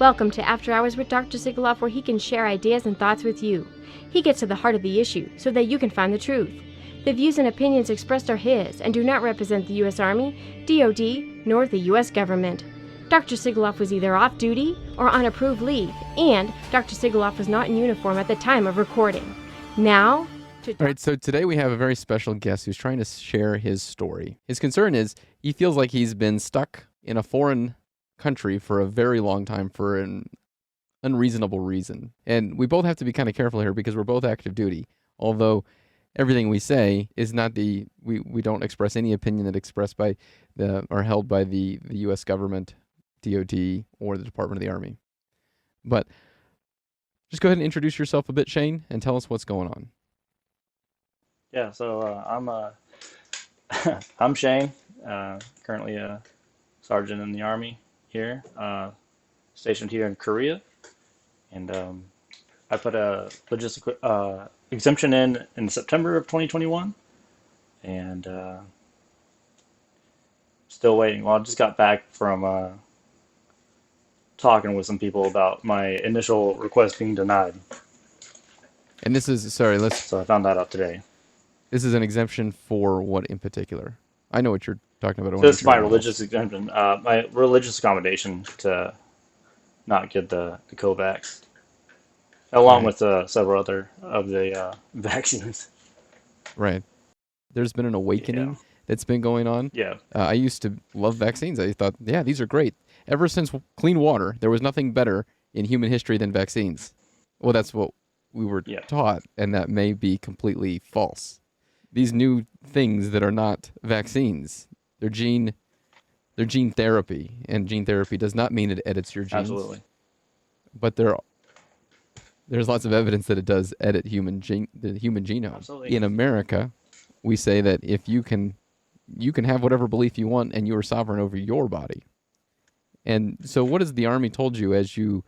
Welcome to After Hours with Dr. Sigaloff, where he can share ideas and thoughts with you. He gets to the heart of the issue so that you can find the truth. The views and opinions expressed are his and do not represent the U.S. Army, DoD, nor the U.S. government. Dr. Sigaloff was either off duty or on approved leave, and Dr. Sigaloff was not in uniform at the time of recording. Now, All right, so today we have a very special guest who's trying to share his story. His concern is he feels like he's been stuck in a foreign country for a very long time for an unreasonable reason. And we both have to be kind of careful here because we're both active duty, although everything we say is not we don't express any opinion that expressed by or held by the U.S. government, DoD, or the Department of the Army. But just go ahead and introduce yourself a bit, Shane, and tell us what's going on. Yeah, so I'm Shane, currently a sergeant in the Army here, stationed here in Korea, and I put a logistic exemption in September of 2021, and still waiting. Well, I just got back from talking with some people about my initial request being denied. And this is, So I found that out today. this is an exemption for what in particular? I know what you're talking about. I So wanna make this is sure my everyone religious else. exemption, my religious accommodation to not get the Kovax, along Right, with several other of the vaccines. right. There's been an Yeah, awakening that's been going on. yeah, I used to love vaccines. I thought, yeah, these are great. Ever since clean water, there was nothing better in human history than vaccines. Well, that's what we were yeah, taught, and that may be completely false. These new things that are not vaccines, they're gene therapy, and gene therapy does not mean it edits your genes, absolutely, but there's lots of evidence that it does edit the human genome. absolutely. In America, we say that if you can have whatever belief you want and you are sovereign over your body. And so what has the Army told you as you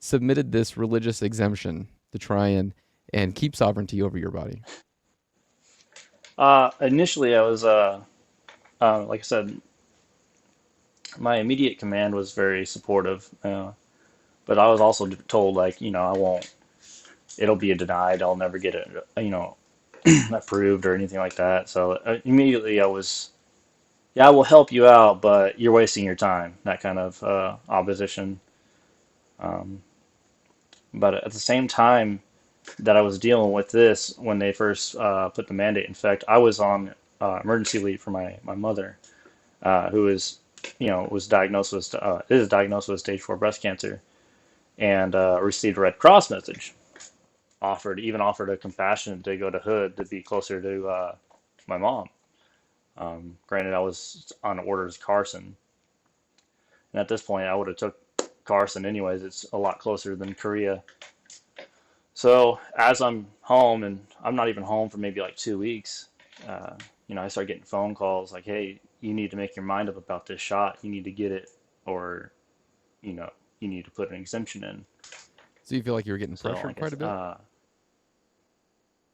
submitted this religious exemption to try and keep sovereignty over your body? Initially, I was like I said, my immediate command was very supportive, but I was also told like, I won't. It'll be denied. I'll never get it, approved or anything like that. So immediately I was, yeah, I will help you out, but you're wasting your time. That kind of opposition. Um, but at the same time that I was dealing with this, when they first put the mandate in effect, I was on emergency leave for my mother, who was diagnosed with is diagnosed with stage 4 breast cancer, and received a Red Cross message. Offered a compassion to go to Hood to be closer to my mom. Granted, I was on orders Carson, and at this point, I would have took Carson anyways. It's a lot closer than Korea. So as I'm home, and I'm not even home for maybe like 2 weeks, uh, I start getting phone calls like, "Hey, you need to make your mind up about this shot. You need to get it, or you know, you need to put an exemption in." So you feel like you were getting So I pressured quite guess, a bit?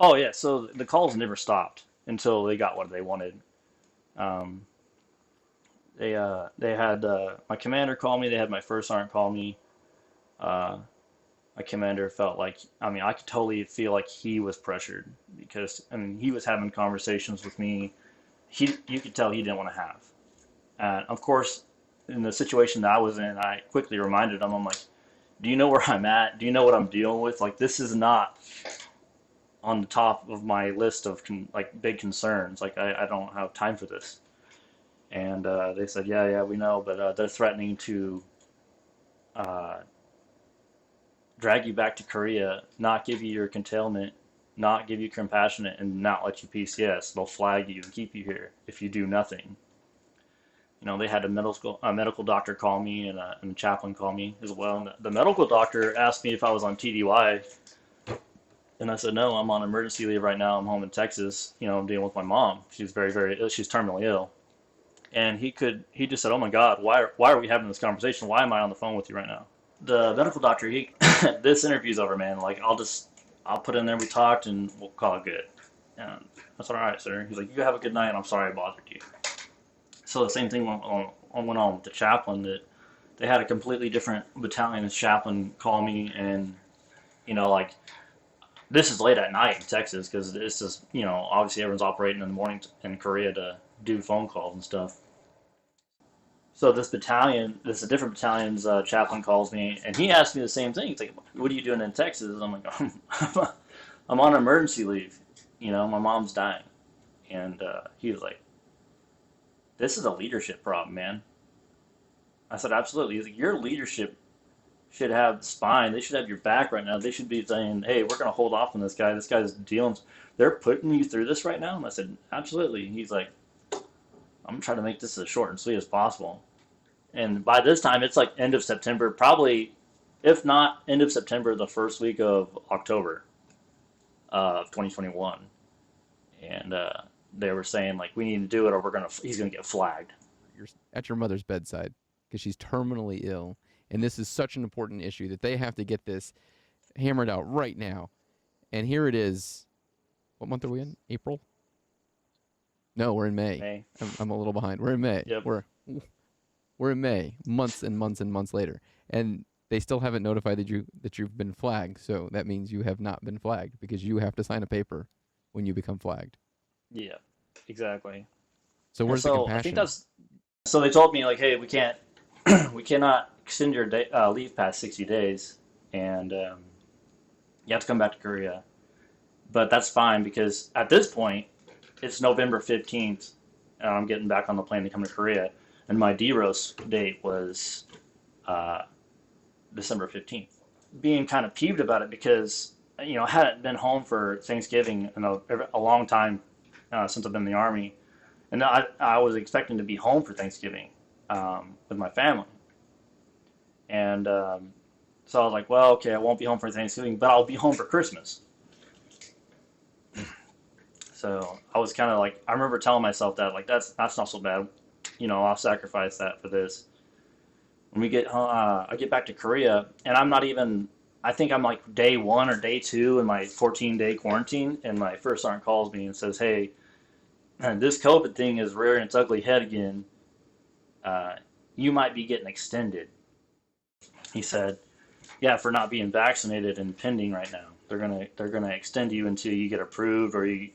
oh yeah, so the calls never stopped until they got what they wanted. Um, they had my commander call me. They had my first sergeant call me. Uh, my commander felt like, I mean, I could totally feel like he was pressured because, I mean, he was having conversations with me. You could tell he didn't want to have. And of course, in the situation that I was in, I quickly reminded him, I'm like, do you know where I'm at? Do you know what I'm dealing with? Like, this is not on the top of my list of like big concerns. Like, I don't have time for this. And they said, yeah, yeah, we know, but they're threatening to uh, drag you back to Korea, not give you your containment, not give you compassionate, and not let you PCS. They'll flag you and keep you here if you do nothing. They had a medical doctor call me, and a chaplain call me as well. And the medical doctor asked me if I was on TDY, and I said no, I'm on emergency leave right now. I'm home in Texas. I'm dealing with my mom. She's very, very ill. She's terminally ill. And he just said, "Oh my God, why are we having this conversation? Why am I on the phone with you right now?" The medical doctor, this interview's over, man. Like, I'll put in there, we talked, and we'll call it good. And I said, "All right, sir." He's like, "You have a good night, and I'm sorry I bothered you." So the same thing went on with the chaplain, that they had a completely different battalion chaplain call me, and like this is late at night in Texas because this is obviously everyone's operating in the morning in Korea to do phone calls and stuff. So this a different battalion's chaplain calls me, and he asked me the same thing. He's like, "What are you doing in Texas?" And I'm like, "I'm on emergency leave. My mom's dying." And he was like, "This is a leadership problem, man." I said, "Absolutely." He's like, "Your leadership should have spine. They should have your back right now. They should be saying, 'Hey, we're going to hold off on this guy. This guy's dealing. They're putting you through this right now.'" And I said, "Absolutely." He's like, "I'm trying to make this as short and sweet as possible." And by this time, it's like end of September, probably, if not end of September, the first week of October of 2021. And they were saying, like, we need to do it or he's going to get flagged. You're at your mother's bedside because she's terminally ill. And this is such an important issue that they have to get this hammered out right now. And here it is. What month are we in? April? No, we're in May. May. I'm a little behind. We're in May. Yep. We're in May, months and months and months later, and they still haven't notified that you've been flagged. So that means you have not been flagged because you have to sign a paper when you become flagged. Yeah, exactly. So where's the compassion? I think so. They told me, like, "Hey, we cannot extend your leave past 60 days, and you have to come back to Korea." But that's fine because at this point, it's November 15th, and I'm getting back on the plane to come to Korea. And my DROS date was December 15th. Being kind of peeved about it because, I hadn't been home for Thanksgiving in a long time since I've been in the Army. And I was expecting to be home for Thanksgiving with my family. And so I was like, well, okay, I won't be home for Thanksgiving, but I'll be home for Christmas. So I was kind of like, I remember telling myself that, like, that's not so bad. I'll sacrifice that for this. When we get I get back to Korea, and I think I'm like day 1 or day 2 in my 14-day quarantine, and my first sergeant calls me and says, "Hey, this COVID thing is rearing its ugly head again. You might be getting extended." He said, "Yeah, for not being vaccinated and pending right now. They're gonna extend you until you get approved or you."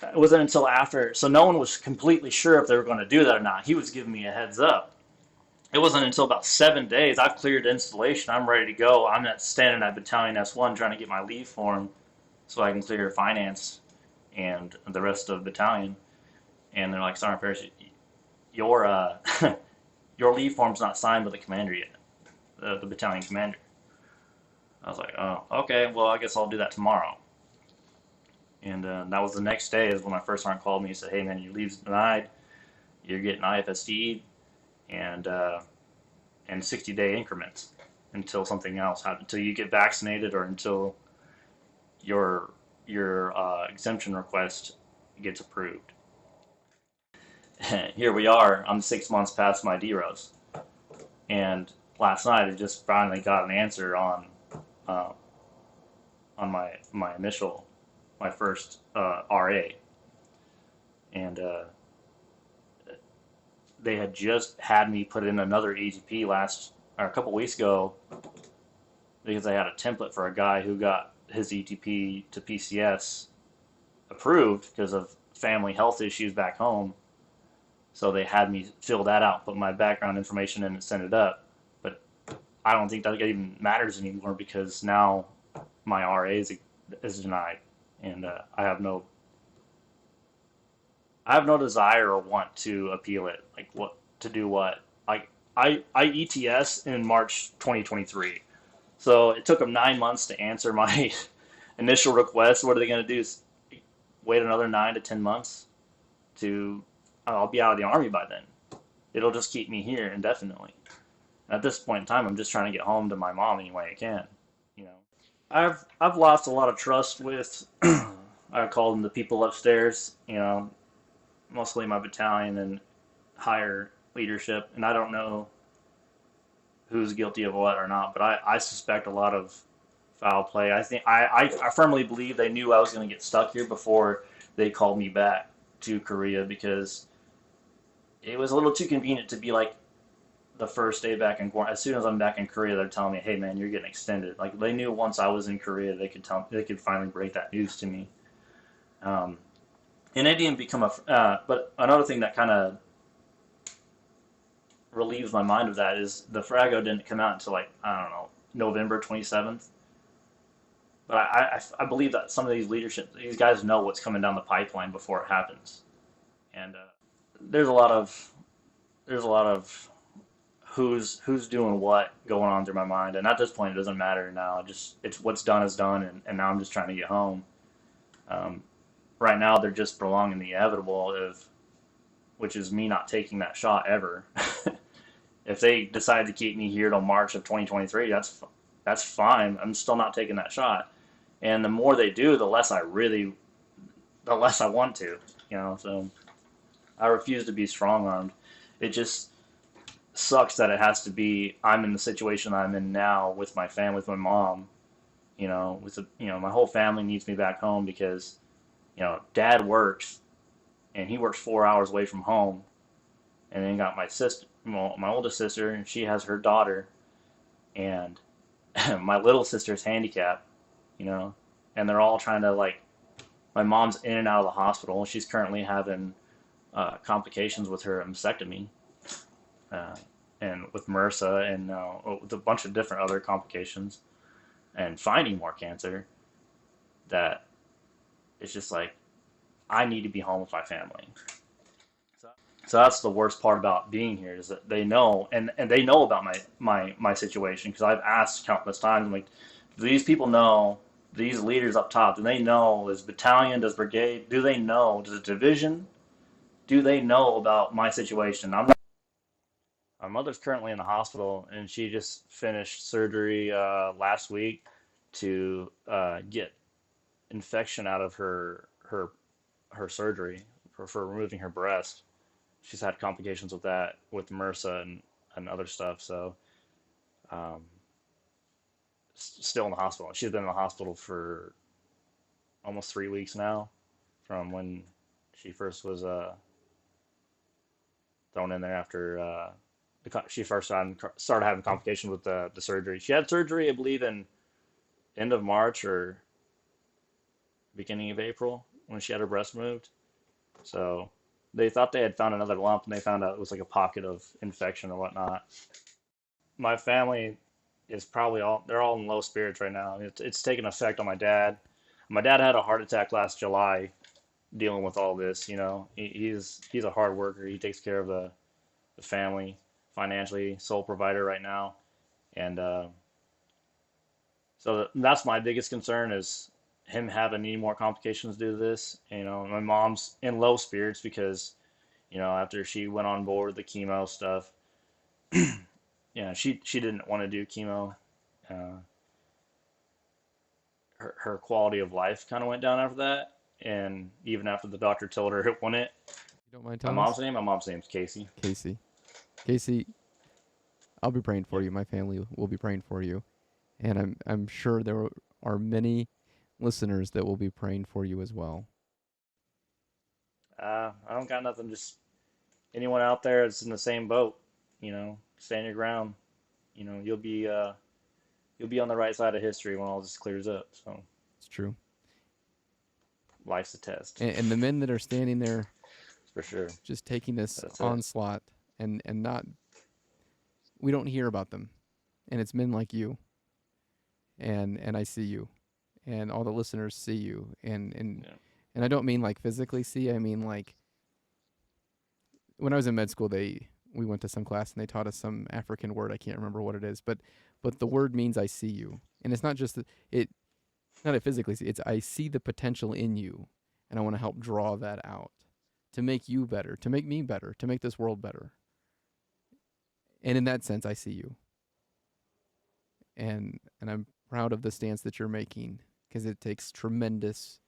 It wasn't until after, so no one was completely sure if they were going to do that or not. He was giving me a heads up. It wasn't until about 7 days. I've cleared installation. I'm ready to go. I'm not standing at Battalion S1 trying to get my leave form so I can clear finance and the rest of the battalion. And they're like, "Sergeant Parrish, your your leave form's not signed by the commander yet, the battalion commander." I was like, "Oh, okay. Well, I guess I'll do that tomorrow." And that was the next day is when my first sergeant called me and said, "Hey, man, your leave's denied. You're getting IFSD'd and 60-day increments until something else happens, until you get vaccinated or until your exemption request gets approved." Here we are. I'm 6 months past my DROS. And last night I just finally got an answer on my first RA, and they had just had me put in another EGP a couple weeks ago because I had a template for a guy who got his ETP to PCS approved because of family health issues back home. So they had me fill that out, put my background information in and send it up. But I don't think that even matters anymore because now my RA is denied. And I have no desire or want to appeal it. Like what to do what? Like I ETS in March 2023, so it took them 9 months to answer my initial request. What are they going to do? Is wait another 9 to 10 months to I'll be out of the Army by then. It'll just keep me here indefinitely. At this point in time, I'm just trying to get home to my mom any way I can. I've lost a lot of trust with I call them the people upstairs, mostly my battalion and higher leadership, and I don't know who's guilty of what or not, but I suspect a lot of foul play. I think I firmly believe they knew I was going to get stuck here before they called me back to Korea because it was a little too convenient to be like the first day back in quarantine, as soon as I'm back in Korea, they're telling me, "Hey, man, you're getting extended." Like they knew once I was in Korea, they could finally break that news to me. Um, and it didn't become but another thing that kind of relieves my mind of that is the Frago didn't come out until, like, I don't know, November 27th. But I believe that some of these guys know what's coming down the pipeline before it happens. And there's a lot of who's doing what going on through my mind. And at this point, it doesn't matter now. It's what's done is done, and now I'm just trying to get home. Right now, they're just prolonging the inevitable which is me not taking that shot ever. If they decide to keep me here till March of 2023, that's fine. I'm still not taking that shot. And the more they do, the less I want to, so I refuse to be strong-armed. It just sucks that it has to be, I'm in the situation I'm in now with my family, with my mom, my whole family needs me back home because, Dad works, and he works 4 hours away from home, and then got my sister, my oldest sister, and she has her daughter, and my little sister's handicapped, and they're all trying to, like, my mom's in and out of the hospital. She's currently having complications with her mastectomy, and with MRSA, and with a bunch of different other complications, and finding more cancer. That it's just like, I need to be home with my family. So that's the worst part about being here, is that they know, and they know about my situation, because I've asked countless times. I'm like, do these people know, these leaders up top, do they know, does battalion, does brigade, do they know, does division, do they know about my situation? My mother's currently in the hospital, and she just finished surgery last week to get infection out of her surgery for removing her breast. She's had complications with that, with MRSA and other stuff. So, still in the hospital. She's been in the hospital for almost 3 weeks now, from when she first was thrown in there after she first started having complications with the surgery. She had surgery, I believe, in end of March or beginning of April, when she had her breast removed. So they thought they had found another lump, and they found out it was like a pocket of infection or whatnot. My family is they're all in low spirits right now. It's taken effect on my dad. My dad had a heart attack last July dealing with all this. He's a hard worker. He takes care of the family financially, sole provider right now. And so that's my biggest concern, is him having any more complications due to this. My mom's in low spirits because, after she went on board with the chemo stuff, she didn't want to do chemo. Her quality of life kind of went down after that, and even after the doctor told her it wouldn't. You don't mind My telling mom's us? name? My mom's name's Casey. Casey, I'll be praying for you. My family will be praying for you, and I'm sure there are many listeners that will be praying for you as well. I don't got nothing. Just anyone out there that's in the same boat, stand your ground. You'll be on the right side of history when all this clears up. So It's true. life's a test, And the men that are standing there for sure. just taking this That's it. onslaught and not, we don't hear about them. And it's men like you. And I see you. And all the listeners see you. And I don't mean like physically see, I mean like, when I was in med school, we went to some class and they taught us some African word. I can't remember what it is, but the word means I see you. And it's not just not I physically see, it's I see the potential in you, and I want to help draw that out to make you better, to make me better, to make this world better. And in that sense, I see you. And I'm proud of the stance that you're making, because it takes tremendous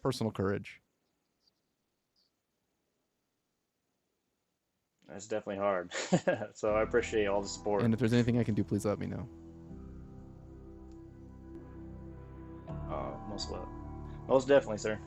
personal courage. It's definitely hard. So I appreciate all the support. And if there's anything I can do, please let me know. Most definitely, sir.